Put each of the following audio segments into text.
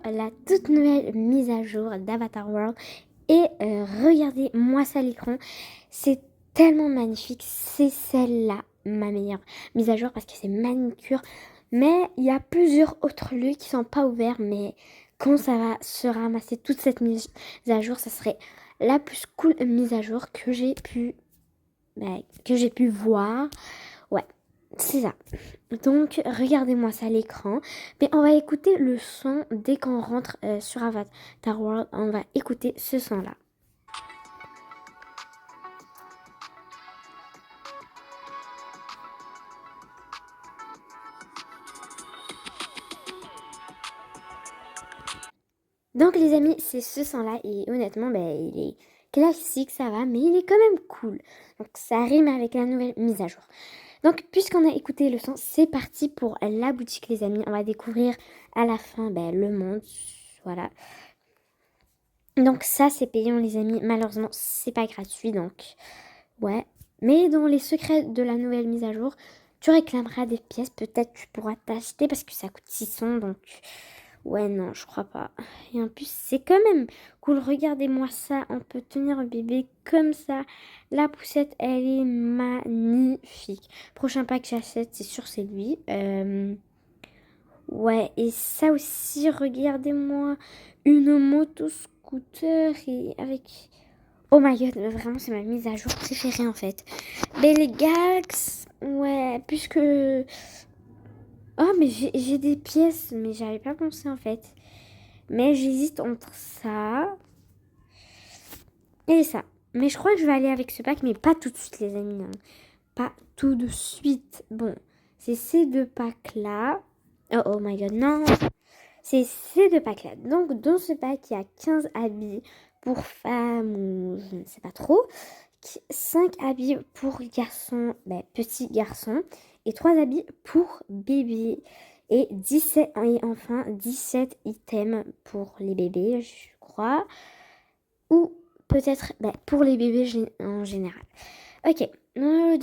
la toute nouvelle mise à jour d'Avatar World. Et regardez-moi ça à l'écran. C'est tellement magnifique. C'est celle-là, ma meilleure mise à jour parce que c'est manicure. Mais il y a plusieurs autres lieux qui sont pas ouverts. Mais quand ça va se ramasser toute cette mise à jour, ça serait la plus cool mise à jour que j'ai pu voir. Ouais, c'est ça. Donc, regardez-moi ça à l'écran. Mais on va écouter le son dès qu'on rentre sur Avatar World. On va écouter ce son-là. Donc, les amis, c'est ce son-là. Et honnêtement, il est classique, ça va, mais il est quand même cool. Donc, ça rime avec la nouvelle mise à jour. Donc, puisqu'on a écouté le son, c'est parti pour la boutique, les amis. On va découvrir à la fin le monde. Voilà. Donc ça, c'est payant, les amis. Malheureusement, c'est pas gratuit, donc ouais. Mais dans les secrets de la nouvelle mise à jour, tu réclameras des pièces. Peut-être tu pourras t'acheter parce que ça coûte 600, donc ouais, non, je crois pas. Et en plus, c'est quand même cool. Regardez-moi ça. On peut tenir un bébé comme ça. La poussette, elle est magnifique. Prochain pack que j'achète, c'est sûr, c'est lui. Ouais, et ça aussi, regardez-moi, une moto scooter et avec... Oh my god, mais vraiment, c'est ma mise à jour préférée en fait. Mais les Galax, ouais, puisque... Oh, mais j'ai des pièces, mais j'avais pas pensé en fait. Mais j'hésite entre ça et ça. Mais je crois que je vais aller avec ce pack, mais pas tout de suite, les amis, hein. Pas tout de suite. Bon, c'est ces deux packs-là. Oh, oh my god, non. C'est ces deux packs-là. Donc, dans ce pack, il y a 15 habits pour femmes ou je ne sais pas trop. 5 habits pour garçons, petits garçons. Et 3 habits pour bébés. Et 17, et enfin 17 items pour les bébés, je crois. Ou peut-être pour les bébés en général. Ok, le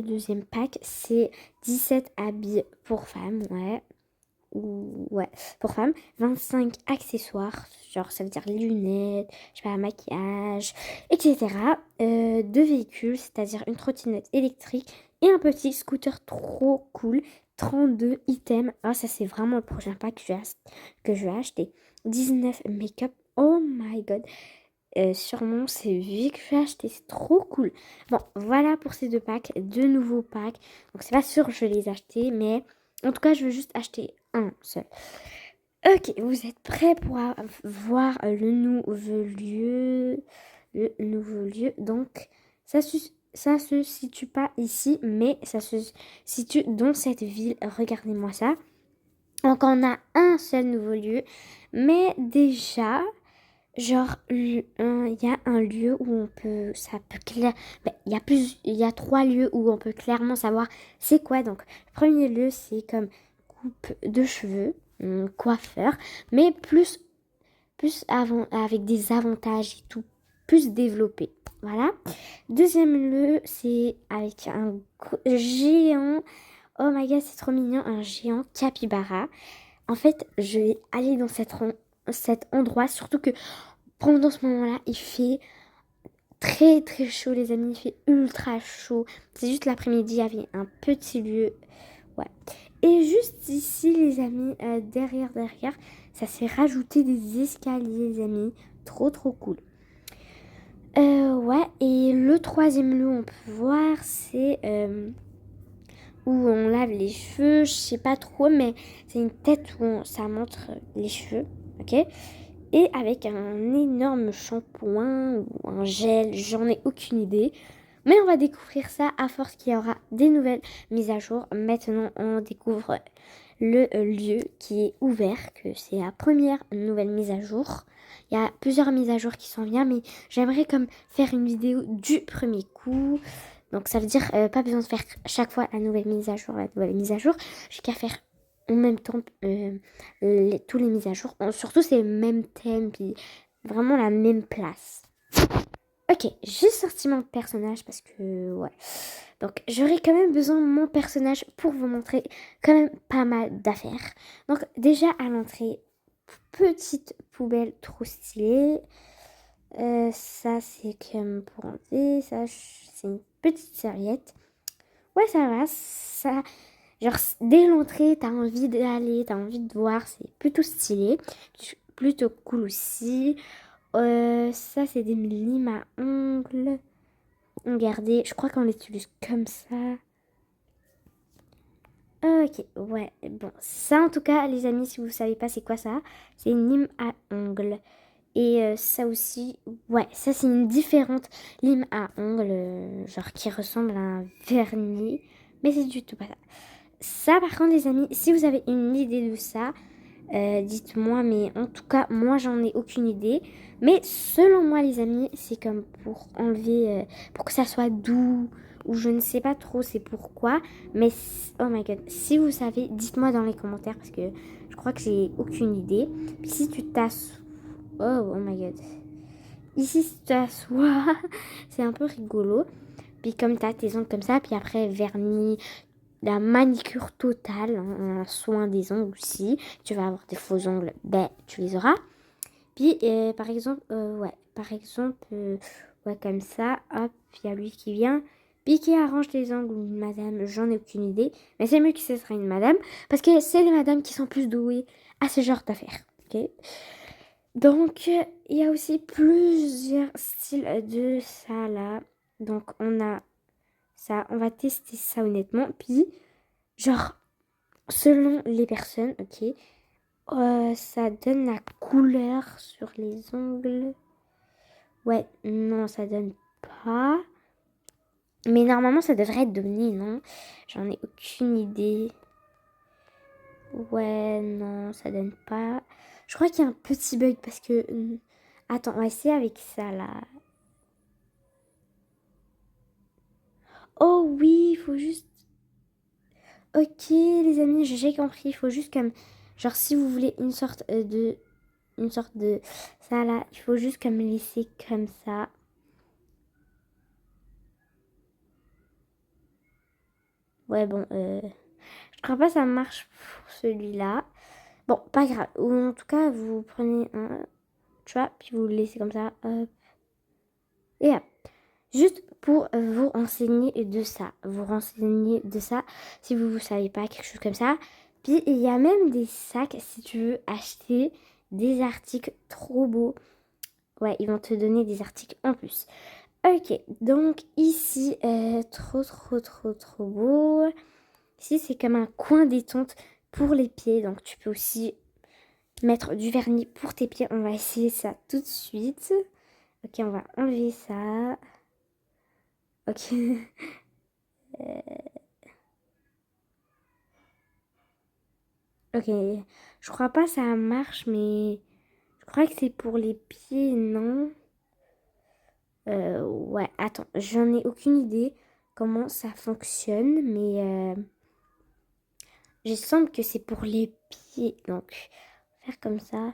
deuxième pack, c'est 17 habits pour femmes, ouais. Ouais, pour femmes, 25 accessoires, genre ça veut dire lunettes, je sais pas, maquillage, etc. Deux véhicules, c'est-à-dire une trottinette électrique et un petit scooter trop cool. 32 items. Ah, ça c'est vraiment le prochain pack que je vais acheter. 19 make-up. Oh my god. Sûrement c'est lui que je vais acheter, c'est trop cool. Bon, voilà pour ces deux packs, deux nouveaux packs. Donc c'est pas sûr que je vais les acheter, mais en tout cas je veux juste acheter un seul. Ok, vous êtes prêts pour voir le nouveau lieu? Le nouveau lieu, donc ça se situe pas ici, mais ça se situe dans cette ville. Regardez-moi ça. Donc on a un seul nouveau lieu, mais déjà... Genre, il y a un lieu où on peut, ça peut clair, il y a 3 lieux où on peut clairement savoir c'est quoi. Donc, le premier lieu, c'est comme coupe de cheveux, coiffeur, mais avec des avantages et tout, plus développé. Voilà. Deuxième lieu, c'est avec un géant, oh my god, c'est trop mignon, un géant capybara. En fait, je vais aller dans cet endroit, surtout que pendant ce moment-là, il fait très très chaud, les amis. Il fait ultra chaud. C'est juste l'après-midi, il y avait un petit lieu. Ouais. Et juste ici, les amis, derrière, ça s'est rajouté des escaliers, les amis. Trop trop cool. Ouais, et le troisième lieu, on peut voir, c'est où on lave les cheveux. Je sais pas trop, mais c'est une tête où ça montre les cheveux. Ok. Et avec un énorme shampoing ou un gel, j'en ai aucune idée. Mais on va découvrir ça à force qu'il y aura des nouvelles mises à jour. Maintenant, on découvre le lieu qui est ouvert, que c'est la première nouvelle mise à jour. Il y a plusieurs mises à jour qui s'en viennent, mais j'aimerais comme faire une vidéo du premier coup. Donc ça veut dire pas besoin de faire chaque fois la nouvelle mise à jour, la nouvelle mise à jour. J'ai qu'à faire en même temps tous les mises à jour. Surtout c'est le même thème, puis vraiment la même place. Ok, j'ai sorti mon personnage parce que ouais. Donc j'aurai quand même besoin de mon personnage pour vous montrer quand même pas mal d'affaires. Donc déjà à l'entrée, petite poubelle trop stylée. Ça, c'est comme pour enlever. Ça, c'est une petite serviette. Ouais, ça va. Ça, genre, dès l'entrée, t'as envie d'aller, t'as envie de voir. C'est plutôt stylé. Plutôt cool aussi. Ça, c'est des limes à ongles. Regardez, je crois qu'on les utilise comme ça. Ok, ouais, bon. Ça, en tout cas, les amis, si vous savez pas c'est quoi ça, c'est une lime à ongles. Et ça aussi, ouais, ça c'est une différente lime à ongles, genre qui ressemble à un vernis. Mais c'est du tout pas ça. Ça, par contre, les amis, si vous avez une idée de ça, dites-moi. Mais en tout cas, moi, j'en ai aucune idée. Mais selon moi, les amis, c'est comme pour enlever, pour que ça soit doux. Ou je ne sais pas trop c'est pourquoi. Mais, oh my god, si vous savez, dites-moi dans les commentaires. Parce que je crois que j'ai aucune idée. Puis si tu t'assois... Oh my god. Ici, si tu t'assois, c'est un peu rigolo. Puis comme tu as tes ongles comme ça, puis après vernis, la manicure totale, hein, un soin des ongles aussi. Tu vas avoir des faux ongles, ben tu les auras. Puis par exemple, ouais, comme ça, hop, il y a lui qui vient. Puis qui arrange les ongles, ou une madame, j'en ai aucune idée. Mais c'est mieux que ce sera une madame, parce que c'est les madames qui sont plus douées à ce genre d'affaires. Ok. Donc, il y a aussi plusieurs styles de ça là. Donc, on a ça, on va tester ça honnêtement. Puis, genre, selon les personnes, ok, ça donne la couleur sur les ongles. Ouais, non, ça donne pas. Mais normalement, ça devrait donner, non? J'en ai aucune idée. Ouais, non, ça donne pas. Je crois qu'il y a un petit bug parce que... Attends, on va essayer avec ça, là. Oh oui, il faut juste... Ok, les amis, j'ai compris. Il faut juste comme... Genre, si vous voulez une sorte de... Une sorte de... Ça, là, il faut juste comme laisser comme ça. Ouais, bon, je crois pas que ça marche pour celui-là. Bon, pas grave. Ou en tout cas, vous prenez un... Tu vois, puis vous le laissez comme ça. Hop. Et hop. Juste pour vous renseigner de ça. Vous renseigner de ça si vous ne savez pas, quelque chose comme ça. Puis il y a même des sacs si tu veux acheter des articles trop beaux. Ouais, ils vont te donner des articles en plus. Ok, donc ici, trop beau. Ici, c'est comme un coin détente pour les pieds. Donc tu peux aussi mettre du vernis pour tes pieds. On va essayer ça tout de suite. Ok, on va enlever ça. Ok. Ok, je crois pas ça marche, mais je crois que c'est pour les pieds, non? Ouais, attends, j'en ai aucune idée comment ça fonctionne, mais il semble que c'est pour les pieds. Donc, faire comme ça.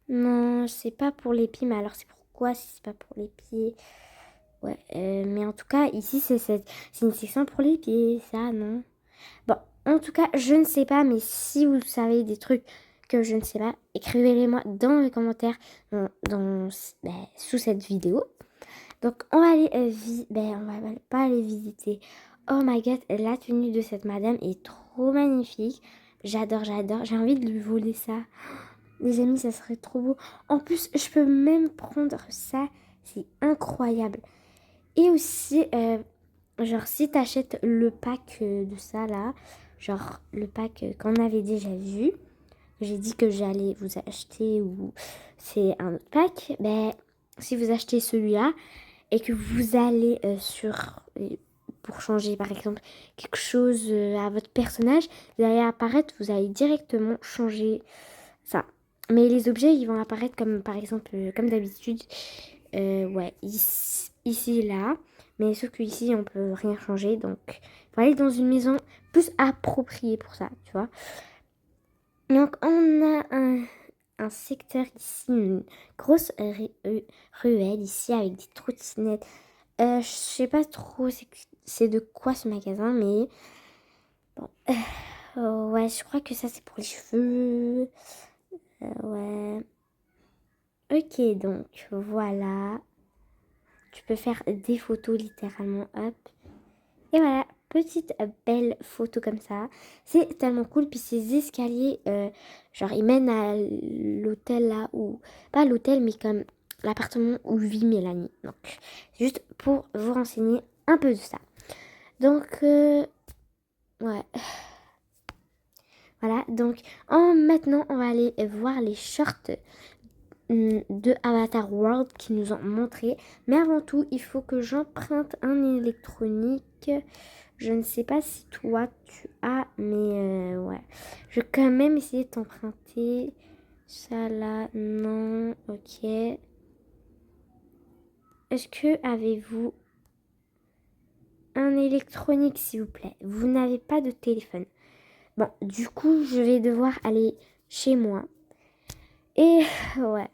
Non, c'est pas pour les pieds, mais alors c'est pourquoi si c'est pas pour les pieds? Ouais, mais en tout cas, ici, c'est une section pour les pieds, ça, non? Bon, en tout cas, je ne sais pas, mais si vous savez des trucs que je ne sais pas, écrivez-les-moi dans les commentaires sous cette vidéo. Donc, on va aller, on va pas aller visiter. Oh my god, la tenue de cette madame est trop magnifique. J'adore. J'ai envie de lui voler ça. Les amis, ça serait trop beau. En plus, je peux même prendre ça. C'est incroyable. Et aussi, genre, si t'achètes le pack de ça là, genre le pack qu'on avait déjà vu, j'ai dit que j'allais vous acheter ou c'est un autre pack, ben si vous achetez celui-là et que vous allez pour changer par exemple quelque chose à votre personnage, vous allez apparaître, vous allez directement changer ça. Mais les objets, ils vont apparaître comme par exemple, comme d'habitude, ouais, ici et là. Mais sauf qu'ici, on peut rien changer. Donc, il faut aller dans une maison plus appropriée pour ça, tu vois. Donc, on a un secteur ici, une grosse ruelle ici avec des trottinettes. Je sais pas trop c'est de quoi ce magasin, mais bon. Ouais, je crois que ça c'est pour les cheveux. Ouais. Ok, donc voilà. Tu peux faire des photos littéralement, hop. Et voilà, petite belle photo comme ça. C'est tellement cool. Puis ces escaliers, genre ils mènent à l'hôtel là, ou pas l'hôtel, mais comme l'appartement où vit Mélanie. Donc, juste pour vous renseigner un peu de ça. Donc, ouais. Voilà, donc maintenant on va aller voir les shorts de Avatar World qui nous ont montré. Mais avant tout, il faut que j'emprunte un électronique. Je ne sais pas si toi tu as, mais ouais. Je vais quand même essayer de t'emprunter. Ça là, non, ok. Est-ce que avez-vous un électronique s'il vous plaît? Vous n'avez pas de téléphone. Bon, du coup, je vais devoir aller chez moi. Et ouais.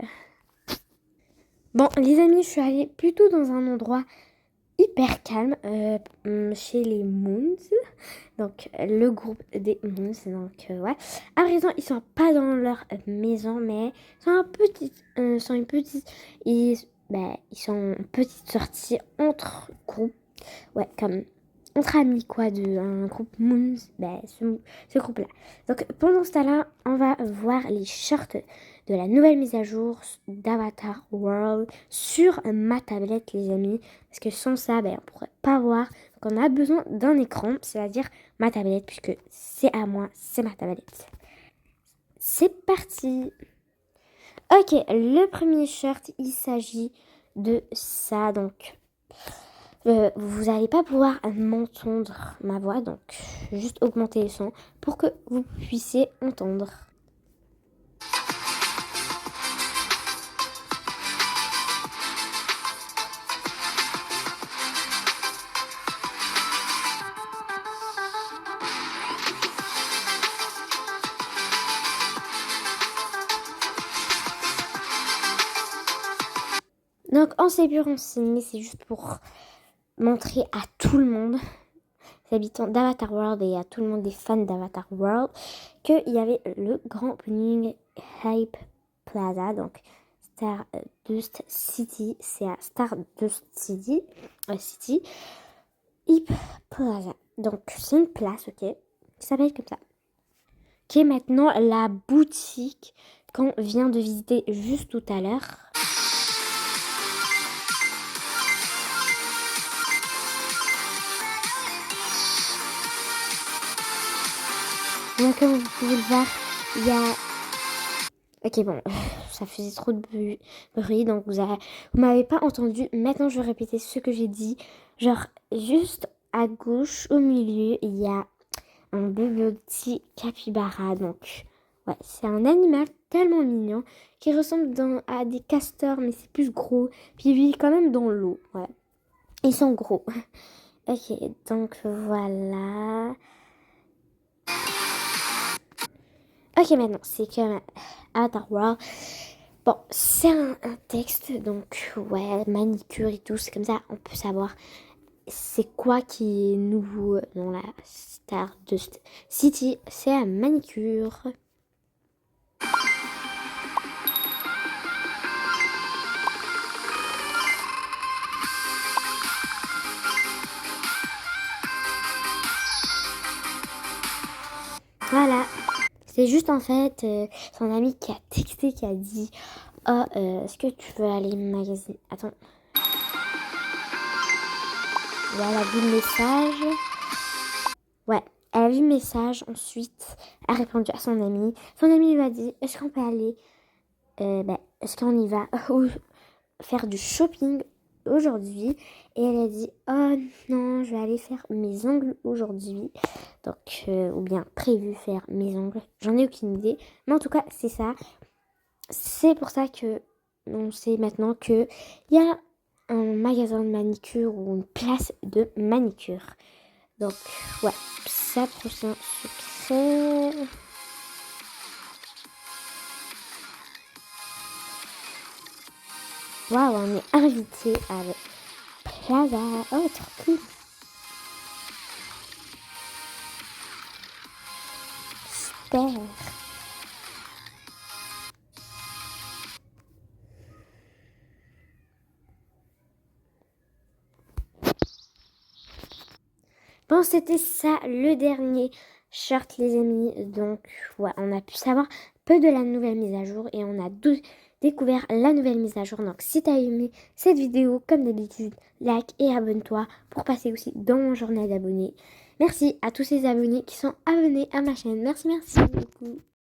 Bon, les amis, je suis allée plutôt dans un endroit hyper calme chez les Moons. Donc, le groupe des Moons. Donc, ouais. À présent, ils sont pas dans leur maison, mais ils sont une petite. Ils sont une petite sortie entre groupes. Ouais, comme entre amis, quoi, de un groupe Moons. Ce groupe-là. Donc, pendant ce temps-là, on va voir les shorts de la nouvelle mise à jour d'Avatar World sur ma tablette, les amis. Parce que sans ça, on pourrait pas voir. Donc, on a besoin d'un écran, c'est-à-dire ma tablette, puisque c'est à moi, c'est ma tablette. C'est parti! Ok, le premier shirt, il s'agit de ça. Donc, vous n'allez pas pouvoir m'entendre ma voix, donc juste augmenter le son pour que vous puissiez entendre. Donc, on s'est pu renseigner, c'est juste pour montrer à tout le monde, les habitants d'Avatar World et à tout le monde des fans d'Avatar World, qu'il y avait le grand opening Hype Plaza, donc Stardust City, c'est à Stardust City, Hype Plaza. Donc, c'est une place, ok, qui s'appelle comme ça, qui est maintenant la boutique qu'on vient de visiter juste tout à l'heure. Donc, comme vous pouvez le voir, il y a... Ok, bon, ça faisait trop de bruit, donc vous m'avez pas entendu. Maintenant, je vais répéter ce que j'ai dit. Genre, juste à gauche, au milieu, il y a un bébé petit capybara. Donc, ouais, c'est un animal tellement mignon qui ressemble à des castors, mais c'est plus gros. Puis il vit quand même dans l'eau, ouais. Ils sont gros. Ok, donc voilà. Ok, maintenant, c'est comme Avatar World. Bon, c'est un texte, donc ouais, manicure et tout, c'est comme ça, on peut savoir c'est quoi qui est nouveau dans la Stardust City. C'est la manicure. Voilà. C'est juste en fait son ami qui a texté, qui a dit oh, est-ce que tu veux aller magasiner? Attends. Voilà, vu le message. Ouais, elle a vu le message. Ensuite, elle a répondu à son ami. Son ami lui a dit est-ce qu'on peut aller est-ce qu'on y va faire du shopping aujourd'hui? Et elle a dit oh non, je vais aller faire mes ongles aujourd'hui. Donc, ou bien prévu faire mes ongles. J'en ai aucune idée. Mais en tout cas, c'est ça. C'est pour ça que on sait maintenant qu'il y a un magasin de manicure ou une place de manicure. Donc, ouais, ça prochain succès. Waouh, on est invité avec Plaza. Oh, trop cool. super. Bon, c'était ça le dernier short, les amis. Donc, ouais, on a pu savoir peu de la nouvelle mise à jour et on a découvert la nouvelle mise à jour. Donc, si t'as aimé cette vidéo, comme d'habitude, like et abonne-toi pour passer aussi dans mon journal d'abonnés. Merci à tous ces abonnés qui sont abonnés à ma chaîne. Merci beaucoup.